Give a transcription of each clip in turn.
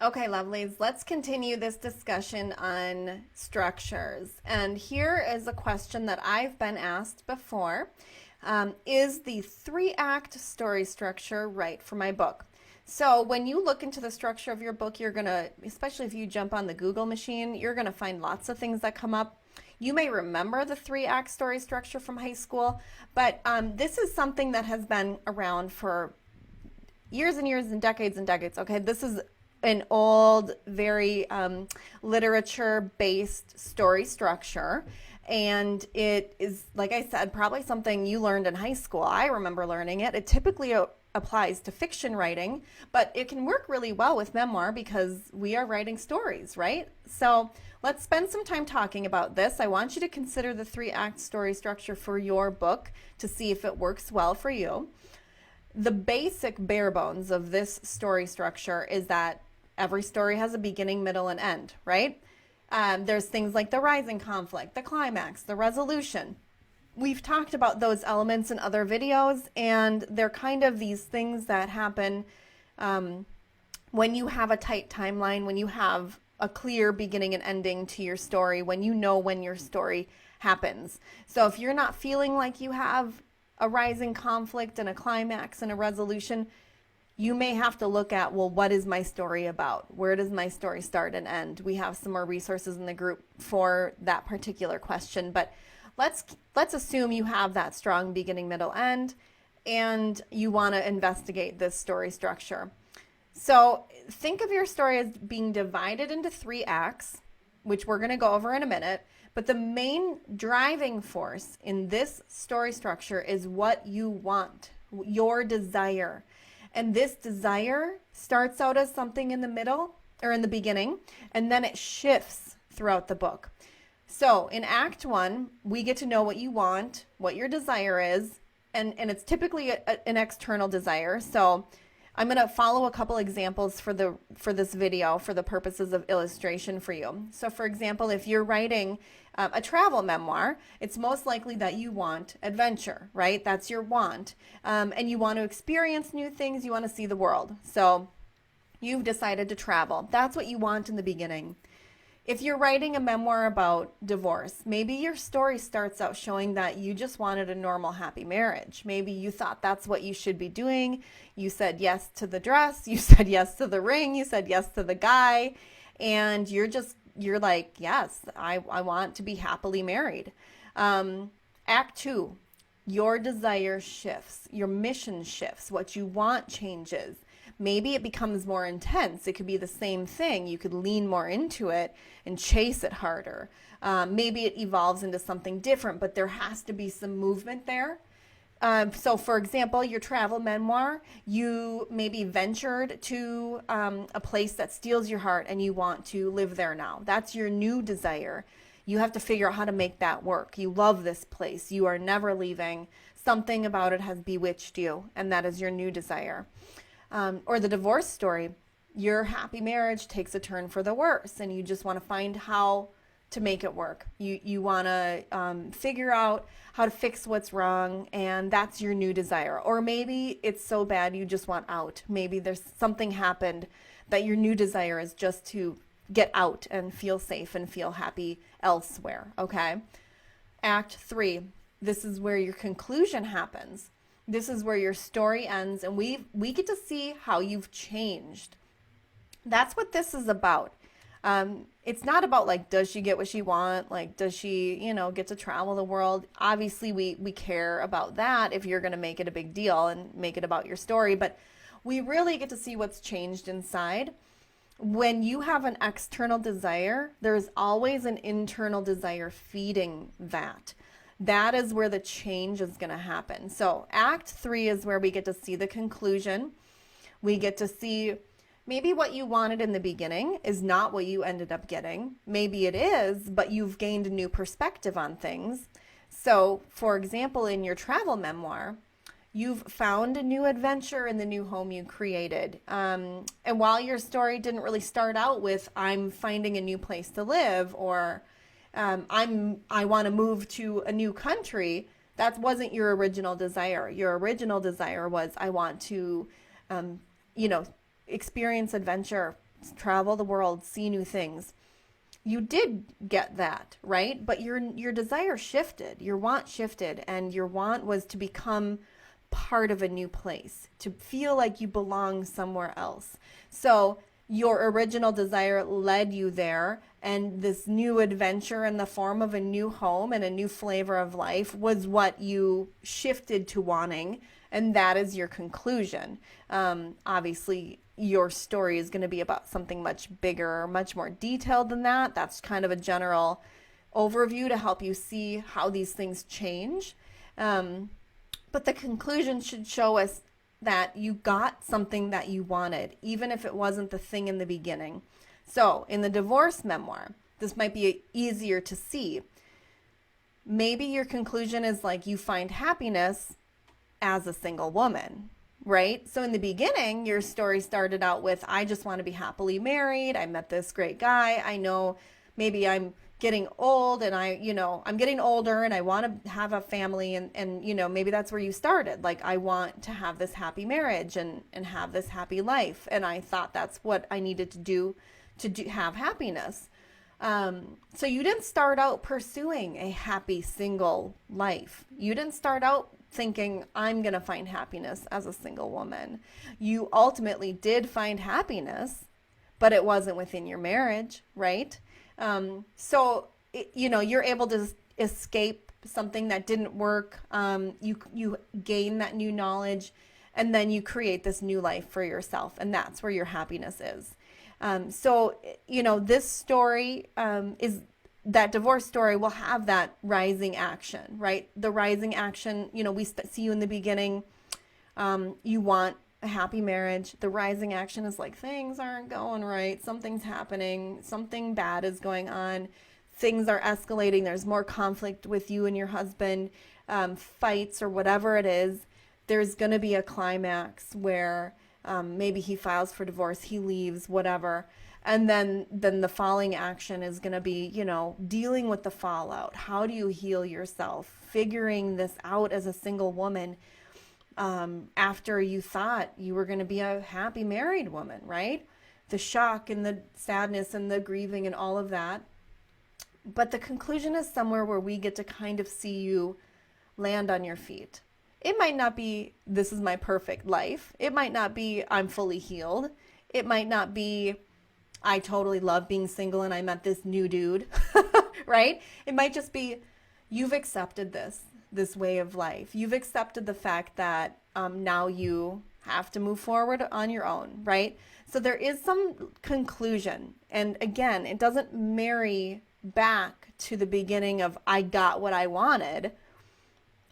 Okay, lovelies, let's continue this discussion on structures. And here is a question that I've been asked before. Is the three-act story structure right for my book? So when you look into the structure of your book, you're going to, especially if you jump on the Google machine, you're going to find lots of things that come up. You may remember the three-act story structure from high school, but this is something that has been around for years and years and decades. Okay, this is an old, very literature-based story structure. And it is, like I said, probably something you learned in high school. I remember learning it. It typically applies to fiction writing, but it can work really well with memoir because we are writing stories, right? So let's spend some time talking about this. I want you to consider the three-act story structure for your book to see if it works well for you. The basic bare bones of this story structure is that every story has a beginning, middle, and end, right? There's things like the rising conflict, the climax, the resolution. We've talked about those elements in other videos, and they're kind of these things that happen when you have a tight timeline, when you have a clear beginning and ending to your story, when you know when your story happens. So if you're not feeling like you have a rising conflict and a climax and a resolution, you may have to look at, well, what is my story about? Where does my story start and end? We have some more resources in the group for that particular question, but let's assume you have that strong beginning, middle, end, and you want to investigate this story structure. So think of your story as being divided into three acts, which we're going to go over in a minute. But the main driving force in this story structure is what you want, your desire. And this desire starts out as something in the middle or in the beginning, and then it shifts throughout the book. So in Act 1, we get to know what you want, what your desire is, and it's typically an external desire. So I'm going to follow a couple examples for this video for the purposes of illustration for you. So for example, if you're writing a travel memoir, it's most likely that you want adventure, right? That's your want. And you want to experience new things. You want to see the world. So you've decided to travel. That's what you want in the beginning. If you're writing a memoir about divorce, maybe your story starts out showing that you just wanted a normal, happy marriage. Maybe you thought that's what you should be doing. You said yes to the dress. You said yes to the ring. You said yes to the guy. And you're like, yes, I want to be happily married. Act 2, your desire shifts. Your mission shifts. What you want changes. Maybe it becomes more intense. It could be the same thing. You could lean more into it and chase it harder. Maybe it evolves into something different, but there has to be some movement there. So for example, your travel memoir, you maybe ventured to a place that steals your heart and you want to live there now. That's your new desire. You have to figure out how to make that work. You love this place. You are never leaving. Something about it has bewitched you, and that is your new desire. Or the divorce story, your happy marriage takes a turn for the worse and you just want to find how to make it work. You want to figure out how to fix what's wrong, and that's your new desire. Or maybe it's so bad you just want out. Maybe there's something happened that your new desire is just to get out and feel safe and feel happy elsewhere, okay? Act 3, this is where your conclusion happens. This is where your story ends, and we get to see how you've changed. That's what this is about. It's not about like, does she get what she wants? Like, does she, get to travel the world? Obviously, we care about that if you're going to make it a big deal and make it about your story, but we really get to see what's changed inside. When you have an external desire, there's always an internal desire feeding that. That is where the change is going to happen. So Act 3 is where we get to see the conclusion. We get to see maybe what you wanted in the beginning is not what you ended up getting. Maybe it is, but you've gained a new perspective on things. So, for example, in your travel memoir, you've found a new adventure in the new home you created. And while your story didn't really start out with, I'm finding a new place to live, or I want to move to a new country, that wasn't your original desire. Your original desire was, I want to, experience adventure, travel the world, see new things. You did get that, right? But your desire shifted, your want shifted, and your want was to become part of a new place, to feel like you belong somewhere else. So your original desire led you there, and this new adventure in the form of a new home and a new flavor of life was what you shifted to wanting, and that is your conclusion. Obviously, your story is going to be about something much bigger, much more detailed than that. That's kind of a general overview to help you see how these things change. But the conclusion should show us that you got something that you wanted, even if it wasn't the thing in the beginning. So in the divorce memoir, this might be easier to see. Maybe your conclusion is like you find happiness as a single woman, right? So in the beginning, your story started out with, I just want to be happily married. I met this great guy. I know maybe I'm getting old and I'm getting older and I want to have a family, and maybe that's where you started. Like, I want to have this happy marriage and have this happy life. And I thought that's what I needed to have happiness. So you didn't start out pursuing a happy single life. You didn't start out thinking, I'm going to find happiness as a single woman. You ultimately did find happiness, but it wasn't within your marriage, right? You're able to escape something that didn't work. You gain that new knowledge, and then you create this new life for yourself, and that's where your happiness is. This story is that divorce story will have that rising action, right? The rising action, we see you in the beginning. You want a happy marriage. The rising action is like, things aren't going right. Something's happening. Something bad is going on. Things are escalating. There's more conflict with you and your husband, fights or whatever it is. There's going to be a climax where maybe he files for divorce, he leaves, whatever. And then the falling action is going to be, dealing with the fallout. How do you heal yourself? Figuring this out as a single woman after you thought you were going to be a happy married woman, right? The shock and the sadness and the grieving and all of that. But the conclusion is somewhere where we get to kind of see you land on your feet. It might not be, this is my perfect life. It might not be, I'm fully healed. It might not be, I totally love being single and I met this new dude, right? It might just be, you've accepted this way of life. You've accepted the fact that now you have to move forward on your own, right? So there is some conclusion. And again, it doesn't marry back to the beginning of, I got what I wanted.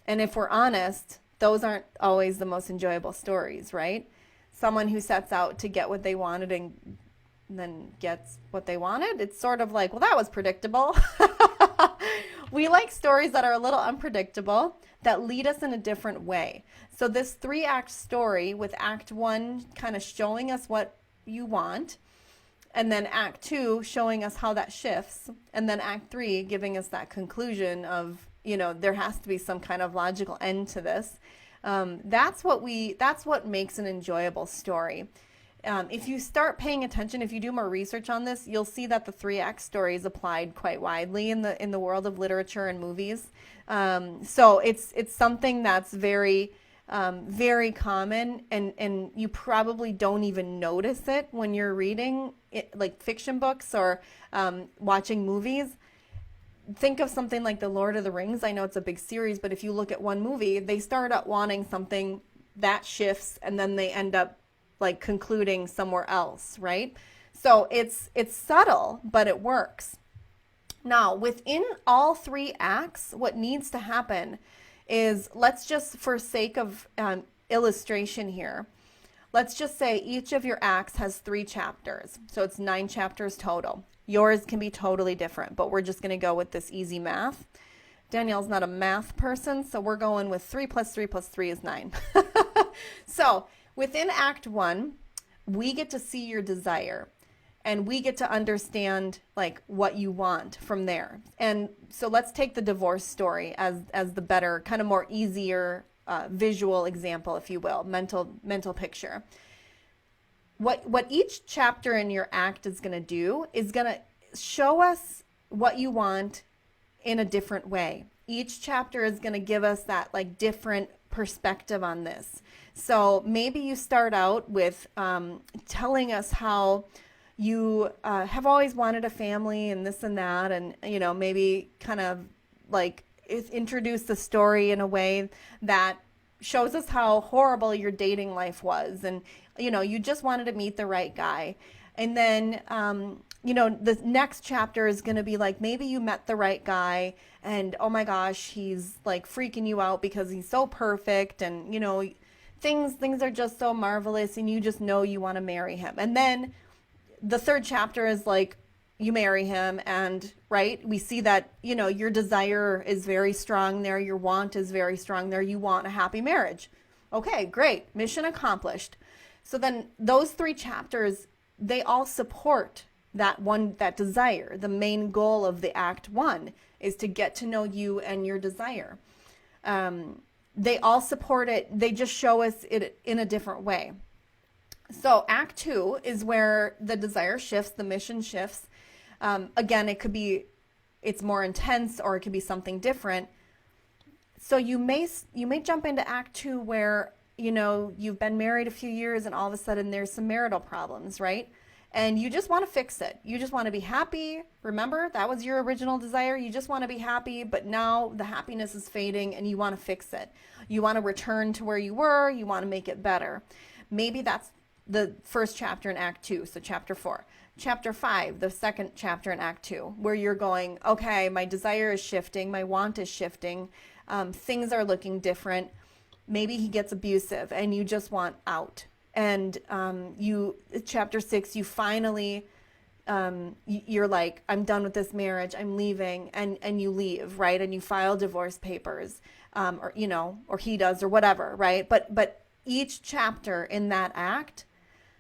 And if we're honest, those aren't always the most enjoyable stories, right? Someone who sets out to get what they wanted and then gets what they wanted, it's sort of like, well, that was predictable. We like stories that are a little unpredictable, that lead us in a different way. So this 3-act story, with Act 1 kind of showing us what you want, and then Act 2 showing us how that shifts, and then Act 3 giving us that conclusion of, there has to be some kind of logical end to this. That's what makes an enjoyable story. If you start paying attention, if you do more research on this, you'll see that the 3-act story is applied quite widely in the world of literature and movies. So it's something that's very, very common, and you probably don't even notice it when you're reading it, like fiction books or watching movies. Think of something like The Lord of the Rings. I know it's a big series, but if you look at one movie, they start out wanting something that shifts, and then they end up like concluding somewhere else, right? So it's subtle, but it works. Now, within all 3 acts, what needs to happen is, let's just, for sake of illustration here, let's just say each of your acts has 3 chapters. So it's 9 chapters total. Yours can be totally different, but we're just going to go with this easy math. Danielle's not a math person, so we're going with 3 plus 3 plus 3 is 9. So within Act 1, we get to see your desire, and we get to understand like what you want from there. And so let's take the divorce story as the better, kind of more easier visual example, if you will, mental picture. what each chapter in your act is going to do is going to show us what you want in a different way. Each chapter is going to give us that like different perspective on this. So maybe you start out with telling us how you have always wanted a family and this and that, and maybe kind of like introduce the story in a way that shows us how horrible your dating life was, and you just wanted to meet the right guy. And then the next chapter is going to be like, maybe you met the right guy and oh my gosh, he's like freaking you out because he's so perfect, and things are just so marvelous, and you just know you want to marry him. And then the third chapter is like, you marry him, and right, we see that your desire is very strong there, your want is very strong there, you want a happy marriage. Okay, great, mission accomplished. So then those three chapters, they all support that desire. The main goal of the act one is to get to know you and your desire. They all support it. They just show us it in a different way. So act two is where the desire shifts, the mission shifts. Again, it's more intense, or it could be something different. So you may jump into act two where you've been married a few years and all of a sudden there's some marital problems, right? And you just want to fix it. You just want to be happy. Remember, that was your original desire. You just want to be happy, but now the happiness is fading and you want to fix it. You want to return to where you were. You want to make it better. Maybe that's the first chapter in Act 2, so Chapter 4. Chapter 5, the second chapter in Act 2, where you're going, okay, my desire is shifting, my want is shifting, things are looking different. Maybe he gets abusive and you just want out. And Chapter 6, you finally, you're like, I'm done with this marriage, I'm leaving, and you leave, right? And you file divorce papers, or he does, or whatever, right? But each chapter in that act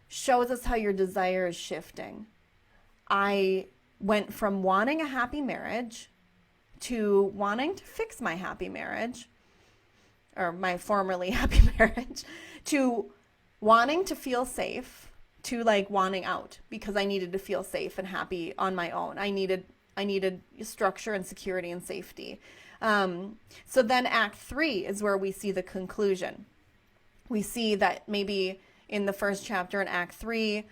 shows us how your desire is shifting. I went from wanting a happy marriage to wanting to fix my happy marriage, or my formerly happy marriage, to wanting to feel safe, to like wanting out because I needed to feel safe and happy on my own. I needed structure and security and safety. So then Act 3 is where we see the conclusion. We see that maybe in the first chapter in Act 3,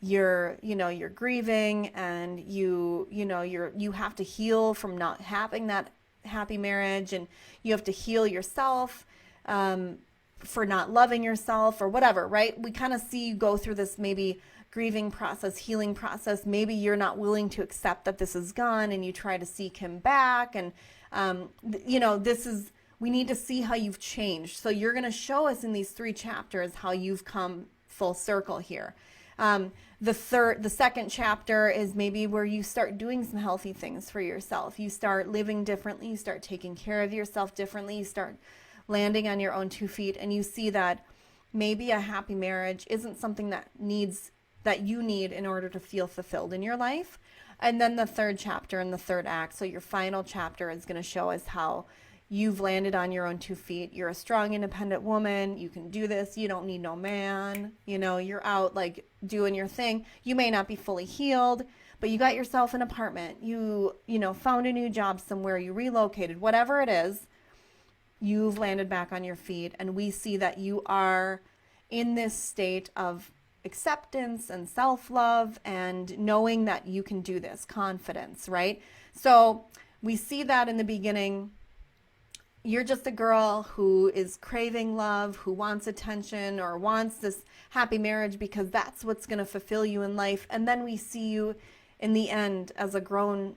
you're grieving, and you have to heal from not having that happy marriage, and you have to heal yourself for not loving yourself or whatever, right? We kind of see you go through this maybe grieving process, healing process. Maybe you're not willing to accept that this is gone, and you try to seek him back, and we need to see how you've changed. So you're going to show us in these 3 chapters how you've come full circle here. The second chapter is maybe where you start doing some healthy things for yourself. You start living differently. You start taking care of yourself differently. You start landing on your own 2 feet, and you see that maybe a happy marriage isn't something that you need in order to feel fulfilled in your life. And then the third chapter in the third act, so your final chapter, is going to show us how you've landed on your own 2 feet. You're a strong, independent woman. You can do this. You don't need no man. You're out like doing your thing. You may not be fully healed, but you got yourself an apartment. You found a new job somewhere. You relocated, whatever it is. You've landed back on your feet, and we see that you are in this state of acceptance and self-love and knowing that you can do this, confidence, right? So we see that in the beginning. You're just a girl who is craving love, who wants attention, or wants this happy marriage because that's what's going to fulfill you in life. And then we see you in the end as a grown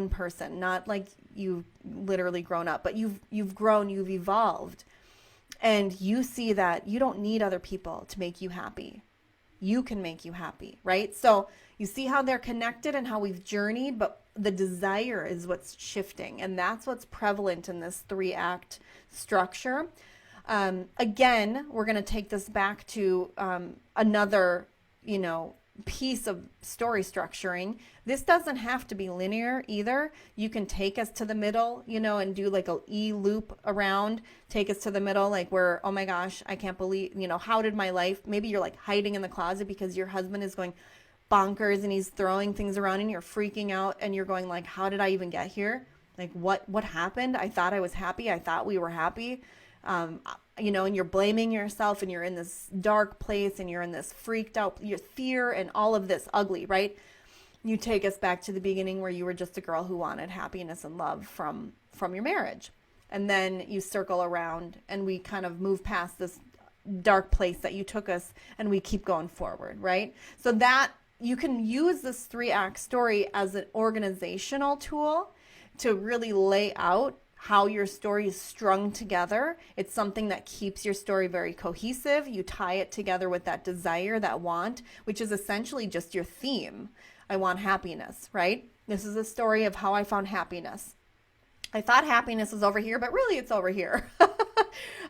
person, not like you've literally grown up, but you've grown, you've evolved. And you see that you don't need other people to make you happy. You can make you happy, right? So you see how they're connected and how we've journeyed, but the desire is what's shifting. And that's what's prevalent in this 3-act structure. Again, we're going to take this back to another, piece of story structuring. This doesn't have to be linear either. You can take us to the middle, and do like a E loop around, take us to the middle, like where, oh my gosh, I can't believe, how did my life, maybe you're like hiding in the closet because your husband is going bonkers and he's throwing things around and you're freaking out and you're going like, how did I even get here? Like what happened? I thought I was happy. I thought we were happy. And you're blaming yourself and you're in this dark place and you're in this freaked out, your fear and all of this ugly, right? You take us back to the beginning where you were just a girl who wanted happiness and love from your marriage. And then you circle around and we kind of move past this dark place that you took us and we keep going forward, right? So that you can use this 3-act story as an organizational tool to really lay out how your story is strung together. It's something that keeps your story very cohesive. You tie it together with that desire, that want, which is essentially just your theme. I want happiness, right? This is a story of how I found happiness. I thought happiness was over here, but really it's over here.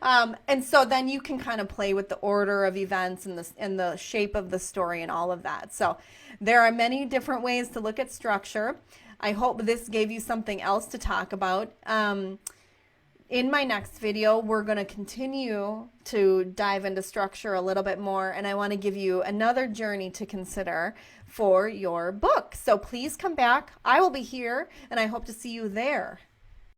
And so then you can kind of play with the order of events and the shape of the story and all of that. So there are many different ways to look at structure. I hope this gave you something else to talk about. In my next video, we're going to continue to dive into structure a little bit more, and I want to give you another journey to consider for your book. So please come back. I will be here, and I hope to see you there.